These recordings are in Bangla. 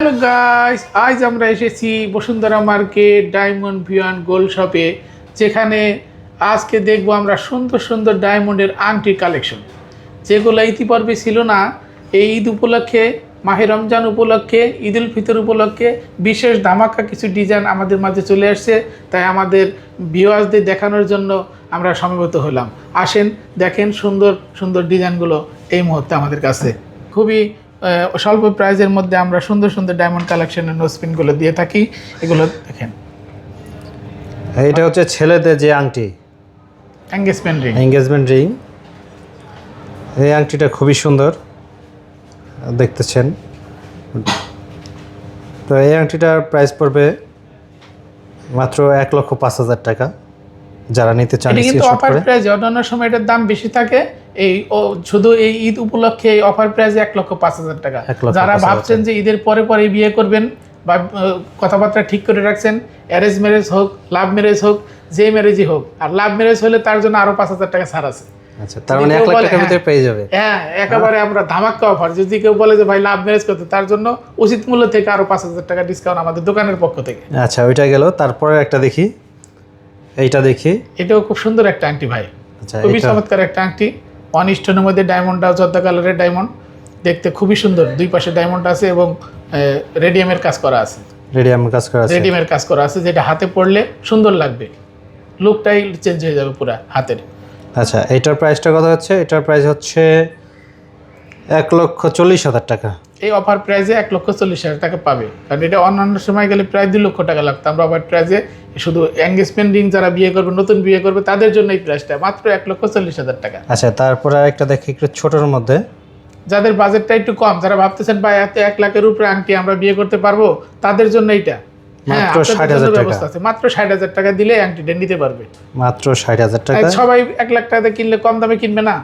হ্যালো গাইস, আজ আমরা এসেছি Bashundhara market diamond V1 gold শপে, যেখানে আজকে দেখব আমরা সুন্দর সুন্দর ডায়মন্ডের আংটির কালেকশন, যেগুলো ইতিপূর্বে ছিল না। এই ঈদ উপলক্ষে, মাহে রমজান উপলক্ষে, ঈদ উল ফিতর উপলক্ষে বিশেষ ধামাকা কিছু ডিজাইন আমাদের মাঝে চলে আসছে। তাই আমাদের ভিউয়ার্সদের দেখানোর জন্য আমরা সমবেত হলাম। আসেন দেখেন সুন্দর সুন্দর ডিজাইনগুলো এই মুহূর্তে আমাদের কাছে খুবই স্বল্প প্রাইজের মধ্যে আমরা সুন্দর সুন্দর ডায়মন্ড কালেকশনের নোসপিনগুলো দিয়ে থাকি। এগুলো দেখেন, এটা হচ্ছে ছেলেদের যে আংটি, এঙ্গেজমেন্ট রিং। এই আংটিটা খুবই সুন্দর দেখতেছেন। তো এই আংটিটার প্রাইস পড়বে মাত্র 1,05,000 টাকা। যারা নিতে চান কিন্তু অফার প্রাইস, অন্যান্য সময় এটার দাম বেশি থাকে। এই শুধু এই ঈদ উপলক্ষে এই অফার প্রাইস 1,05,000 টাকা। যারা ভাবছেন যে ঈদের পরে পরে বিয়ে করবেন বা কথাবার্তা ঠিক করে রাখছেন, অ্যারেঞ্জ ম্যারেজ হোক, লাভ ম্যারেজ হোক, যে ম্যারেজই হোক, আর লাভ ম্যারেজ হলে তার জন্য আরো 5,000 টাকা ছাড় আছে। আচ্ছা, তার মানে 1 লাখ টাকার ভিতরে পেয়ে যাবে। হ্যাঁ, একেবারে আমরা ধামাকা অফার। যদি কেউ বলে যে ভাই লাভ ম্যারেজ করতে, তার জন্য উচিত মূল্য থেকে আরো 5,000 টাকা ডিসকাউন্ট আমাদের দোকানের পক্ষ থেকে। আচ্ছা, ওইটা গেল। তারপরে একটা দেখি, এইটা দেখি। এটাও খুব সুন্দর একটা আংটি ভাই, খুবই চমৎকার একটা আংটি। 1 স্টোনের মধ্যে ডায়মন্ডটা জর্দা কালারের ডায়মন্ড, দেখতে খুবই সুন্দর। দুই পাশে ডায়মন্ড আছে এবং রেডিয়ামের কাজ করা আছে। রেডিয়ামের কাজ করা আছে, যেটা হাতে পড়লে সুন্দর লাগবে, লুকটাই চেঞ্জ হয়ে যাবে পুরো হাতের। আচ্ছা, এটার প্রাইসটা কত হচ্ছে? এটার প্রাইস হচ্ছে 1,40,000 টাকা। এই অফার প্রাইসে 1,40,000 টাকা পাবে। কারণ এটা অন্যান্য সময় গেলে প্রায় 2 লক্ষ টাকা লাগতো। আমরা অফার প্রাইসে শুধু এঙ্গেজমেন্ট রিং যারা বিয়ে করবে, নতুন বিয়ে করবে, তাদের জন্য এই প্রাইসটা মাত্র 1,40,000 টাকা। আচ্ছা, তারপরে আরেকটা দেখি একটু ছোটোর মধ্যে, যাদের বাজেটটা একটু কম, যারা ভাবতেছেন ভাই এত 1 লাখের উপরে আংটি আমরা বিয়ে করতে পারবো, তাদের জন্য এইটা মাত্র 60,000 টাকা। মাত্র 60,000 টাকা দিলে আংটিটা নিতে পারবে। মাত্র 60,000 টাকা। সবাই 1 লাখ টাকা কিনলে কম দামে কিনবে না?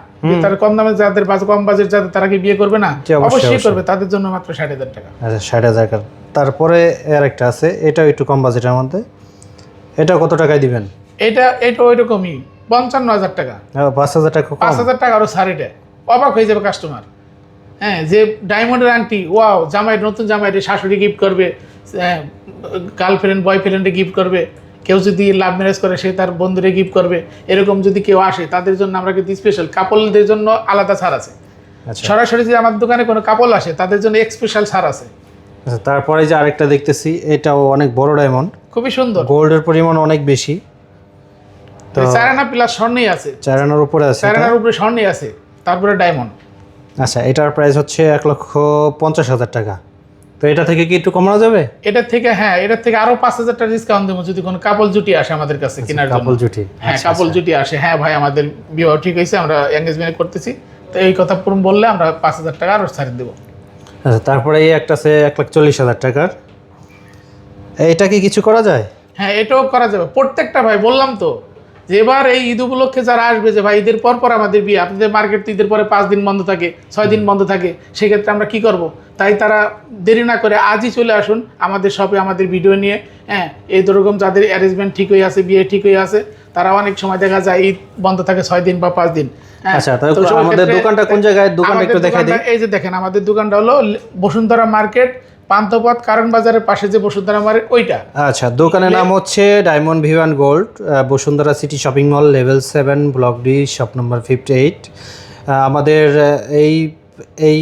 তারা কম দামে, যাদের কম বাজেট, যাদের তারা কি বিয়ে করবে না? অবশ্যই করবে, তাদের জন্য মাত্র 60,000 টাকা। আচ্ছা, 60,000 টাকা। তারপরে আরেকটা আছে, এটাও একটু কম বাজেটের মধ্যে। এটা কত টাকায় দিবেন? এটা ওই রকমই 55,000 টাকা। 5,000 টাকা। 5,000 টাকা আরো ছাড়। এটা অবাক হয়ে যাবে কাস্টমার। হ্যাঁ, যে ডায়মন্ডের আংটি, ওয়াও, জামাই, নতুন জামাইরে শাশুড়ি গিফট করবে, গার্লফ্রেন্ড বয়ফ্রেন্ডে গিফট করবে, কেউ যদি লাভ ম্যারেজ করে সে তার বন্ধুরে গিফট করবে, এরকম যদি কেউ আসে তাদের জন্য আমরা কিন্তু স্পেশাল, কাপলদের জন্য আলাদা ছাড় আছে। সরাসরি যদি আমার দোকানে কোনো কাপল আসে তাদের জন্য স্পেশাল ছাড় আছে। আচ্ছা, তারপরে যে আরেকটা দেখতেছি, এটাও অনেক বড় ডায়মন্ড, খুবই সুন্দর, গোল্ডের পরিমাণ অনেক বেশি। তো 4 আনা প্লাস স্বর্ণই আছে, 4 আনার উপরে আছে, 4 আনার উপরে স্বর্ণই আছে, তারপরে ডায়মন্ড। আচ্ছা, এটার প্রাইস হচ্ছে 1,50,000 টাকা। তো এটা থেকে কি একটু কমানো যাবে? এটার থেকে, হ্যাঁ, এটার থেকে আরো 5,000 টাকা ডিসকাউন্ট দেবো যদি কোনো কাপল জুটি আসে আমাদের কাছে কেনার জন্য। কাপল জুটি? হ্যাঁ, কাপল জুটি আসে। হ্যাঁ ভাই, আমাদের বিবাহ ঠিক হয়েছে, আমরা এঙ্গেজমেন্ট করতেছি, তো এই কথা পুরো বললে আমরা 5,000 টাকা আরো ছাড় দেবো। আচ্ছা, তারপরে এই একটা আছে 1,40,000 টাকার। এইটা কি কিছু করা যায়? হ্যাঁ, এটাও করা যাবে। প্রত্যেকটা ভাই বললাম তো যে এবার এই ঈদ উপলক্ষে যারা আসবে, যে ভাই ঈদের পর আমাদের বিয়ে, আপনাদের মার্কেট তো ঈদের পরে 5 দিন বন্ধ থাকে, 6 দিন বন্ধ থাকে, সেক্ষেত্রে আমরা কি করব? তাই তারা দেরি না করে আজই চলে আসুন আমাদের শপে, আমাদের ভিডিও নিয়ে। হ্যাঁ, এই যেরকম যাদের অ্যারেঞ্জমেন্ট ঠিক হয়ে আছে, বিয়ে ঠিক হয়ে আছে, তারা অনেক সময় দেখা যায় ঈদ বন্ধ থাকে 6 দিন বা 5 দিন। আচ্ছা, তাহলে আমাদের দোকানটা কোন জায়গায়? দোকানটা একটু দেখাই দিই। এই যে দেখেন, আমাদের দোকানটা হলো বসুন্ধরা মার্কেট, পান্থপথ কারণ বাজারের পাশে যে বসুন্ধরা মার্কেট, ওইটা। আচ্ছা, দোকানের নাম হচ্ছে diamond V1 gold, Bashundhara city shopping mall, level 7, block D, shop number 58। আমাদের এই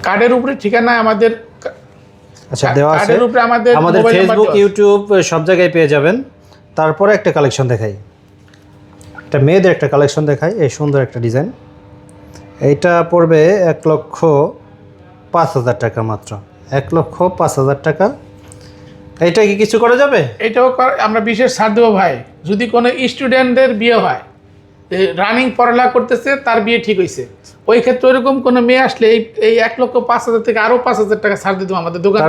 কার্ডের উপরে ঠিকানা আমাদের, আচ্ছা, দেওয়া আছে। কার্ডের উপরে আমাদের ফেসবুক, ইউটিউব সব জায়গায় পেয়ে যাবেন। তারপরে একটা কালেকশন দেখাই, একটা মেয়েদের একটা কালেকশন দেখাই। এই সুন্দর একটা ডিজাইন, এইটা পড়বে 1,05,000 টাকা মাত্র। 1,05,000 টাকা। এইটা কি কিছু করা যাবে? এটাও আমরা বিশেষ ছাড় দেবো ভাই। যদি কোনো স্টুডেন্টদের বিয়ে হয়, রানিং পড়ালেখা করতেছে, তার বিয়ে ঠিক হয়েছে, ওই ক্ষেত্রে ওইরকম কোনো মেয়ে আসলে এই 1,05,000 থেকে আরো 5,000 টাকা ছাড় দিয়ে দেবো আমাদের দোকানে।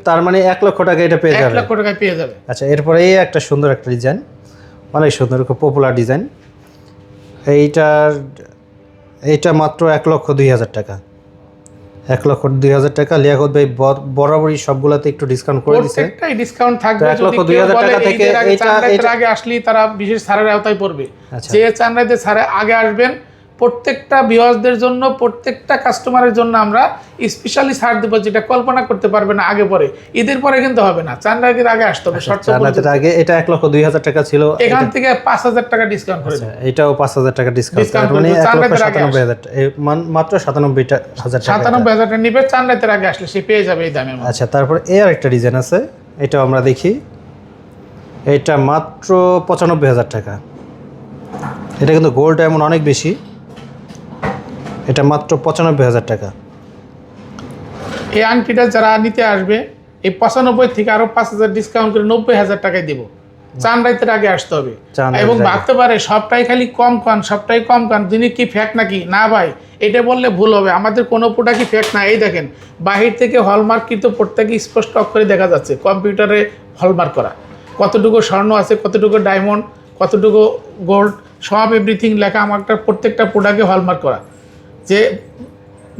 তার মানে 1 লক্ষ টাকা এটা পেয়ে যাবে। 1 লক্ষ টাকায় পেয়ে যাবে। আচ্ছা, এরপরে এই একটা সুন্দর একটা ডিজাইন, অনেক সুন্দর, খুব পপুলার ডিজাইন। এইটা মাত্র 1,02,000 টাকা। 1,02,000 টাকা। লিয়াকত ভাই বরাবরই সবগুলাতে একটু ডিসকাউন্ট করে দিয়েছে। প্রত্যেকটাই ডিসকাউন্ট থাকবে। 1,02,000 টাকা থেকে এটা আগে আসলেই তারা বিশেষ ছাড়ের আওতায় পড়বে। যে চান্নাইতে ছাড়ে আগে আসবেন, প্রত্যেকটা ভিউয়ার্সদের জন্য, প্রত্যেকটা কাস্টমারের জন্য আমরা স্পেশালি ছাড় দেবো, যেটা কল্পনা করতে পারবে না আগে পরে। ঈদের পরে কিন্তু হবে না, চাঁদ রাতের আগে আসতে হবে। শর্ত চাঁদের আগে এটা 1,02,000 টাকা ছিল, এখান থেকে 5,000 টাকা ডিসকাউন্ট করে দেব। এটাও 5,000 টাকা ডিসকাউন্ট, মানে 1,97,000 মাত্র 97,000 টাকা। 97,000 টাকা নিবে, চাঁদ রাতের আগে আসলে সে পেয়ে যাবে এই দামের মধ্যে। আচ্ছা, তারপর আর একটা ডিজাইন আছে, এটাও আমরা দেখি। এটা মাত্র 95,000 টাকা। এটা কিন্তু গোল্ড ডায়মন্ড অনেক বেশি। এটা মাত্র 95,000 টাকা। এই আংটিটা যারা নিতে আসবে, এই 95 থেকে আরো 5,000 ডিসকাউন্ট করে 90,000 টাকায় দিব। চাঁদ রাতের আগে আসতে হবে। এবং ভাবতে পারে সবটাই খালি কম কান, সবটাই কম কান, যিনি কি ফ্যাক নাকি? না ভাই, এটা বললে ভুল হবে। আমাদের কোনো প্রোডাক্টই ফ্যাক না। এই দেখেন, বাহির থেকে হলমার্ক কিন্তু প্রত্যেকে স্পষ্ট অক্ষরে দেখা যাচ্ছে, কম্পিউটারে হলমার্ক করা। কতটুকু স্বর্ণ আছে, কতটুকু ডায়মন্ড, কতটুকু গোল্ড, সব এভরিথিং লেখা। আমার প্রত্যেকটা প্রোডাক্টে হলমার্ক করা। যে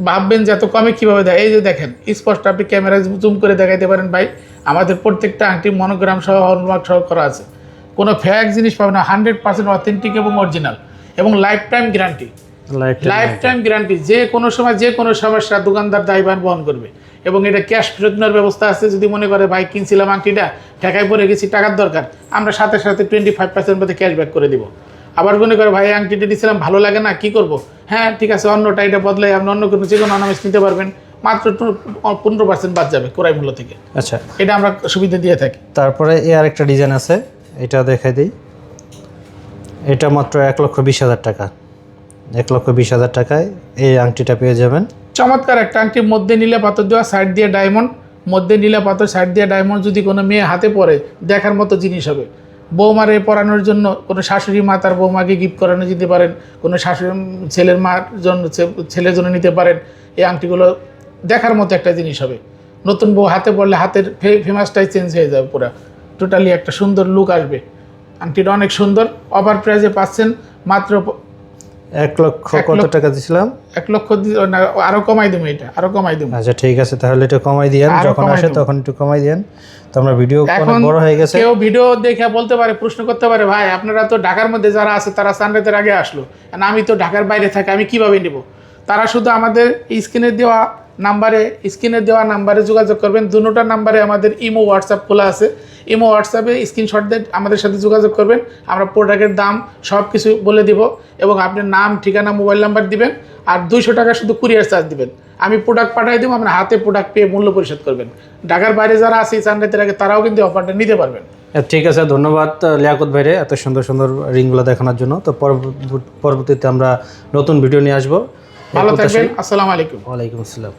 ভাববেন যে এত কমে কীভাবে দেয়, এই যে দেখেন স্পষ্ট, আপনি ক্যামেরায় জুম করে দেখাইতে পারেন ভাই। আমাদের প্রত্যেকটা আংটি মনোগ্রাম সহ হলমার্ক সহ করা আছে। কোনো ফ্যাক জিনিস পাবে না, 100% অথেন্টিক এবং অরিজিনাল, এবং life time guarantee. Life time guarantee, যে কোনো সময় যে কোনো সমস্যা দোকানদার দায়ভার বহন করবে। এবং এটা ক্যাশ ফেরত নেওয়ার ব্যবস্থা আছে। যদি মনে করে ভাই কিনছিলাম আংটিটা, ঠেকায় পড়ে গেছি, টাকার দরকার, আমরা সাথে সাথে 25% মধ্যে ক্যাশব্যাক করে দিব। আবার মনে করে ভাই আংটিটা দিয়েছিলাম ভালো লাগে না, কি করব? হ্যাঁ ঠিক আছে, অন্যটা এটা বদলাই আপনি অন্য কোনো যে কোনো অনামিস নিতে পারবেন, মাত্র 15% বাদ যাবে ক্রয় মূল্য থেকে। আচ্ছা, এটা আমরা সুবিধা দিয়ে থাকি। তারপরে আরেকটা ডিজাইন আছে, এটা দেখাই দিই। এটা মাত্র 1,20,000 টাকা। 1,20,000 টাকায় এই আংটিটা পেয়ে যাবেন। চমৎকার একটা আংটি, মধ্যে নীলা পাথর দেওয়া, সাইড দিয়ে ডায়মন্ড, মধ্যে নীলা পাথর, সাইড দিয়ে ডায়মন্ড। যদি কোনো মেয়ে হাতে পরে দেখার মতো জিনিস হবে। বৌমারে পরানোর জন্য, কোনো শাশুড়ি মা তার বৌমাকে গিফট করানো দিতে পারেন, কোনো শাশুড়ি ছেলের মার জন্য, ছেলের জন্য নিতে পারেন। এই আংটিগুলো দেখার মতো একটা জিনিস হবে। নতুন বউ হাতে পড়লে হাতের ফেমাসটাই চেঞ্জ হয়ে যাবে, পুরো টোটালি একটা সুন্দর লুক আসবে। আংটিটা অনেক সুন্দর, অফার প্রাইসে পাচ্ছেন মাত্র 1 লক্ষ কত টাকা দিছিলাম? 1 লক্ষ না, আরো কমাই দেবো, এটা আরো কমাই দেবো। আচ্ছা ঠিক আছে, তাহলে এটা কমাই দিয়েন, যখন আসে তখন একটু কমাই দিয়েন। তো আমরা ভিডিও অনেক বড় হয়ে গেছে। কেউ ভিডিও দেখে বলতে পারে, প্রশ্ন করতে পারে, ভাই আপনারা তো ঢাকার মধ্যে যারা আছে তারা সানরাইজের আগে আসলো, আর আমি তো ঢাকার বাইরে থাকি, আমি কিভাবে নিব? তারা শুধু আমাদের স্ক্রিনে দেওয়া নাম্বারে যোগাযোগ করবেন। দুটোটা নাম্বারে আমাদের ইমো হোয়াটসঅ্যাপ খোলা আছে। ইমো হোয়াটসঅ্যাপে স্ক্রিনশট দিয়ে আমাদের সাথে যোগাযোগ করবেন। আমরা প্রোডাক্টের দাম সব কিছু বলে দিব, এবং আপনার নাম, ঠিকানা, মোবাইল নাম্বার দিবেন, আর 200 টাকা শুধু কুরিয়ার চার্জ দিবেন। আমি প্রোডাক্ট পাঠিয়ে দেবো, আপনার হাতে প্রোডাক্ট পেয়ে মূল্য পরিশোধ করবেন। ঢাকার বাইরে যারা আছে চাঁদরাতের আগে, তারাও কিন্তু অফারটা নিতে পারবেন। ঠিক আছে, ধন্যবাদ লিয়াকত ভাইরে এত সুন্দর সুন্দর রিংগুলো দেখানোর জন্য। তো পরবর্তীতে আমরা নতুন ভিডিও নিয়ে আসবো। ভালো থাকবেন। আসসালামু আলাইকুম। ওয়ালাইকুম আসসালাম।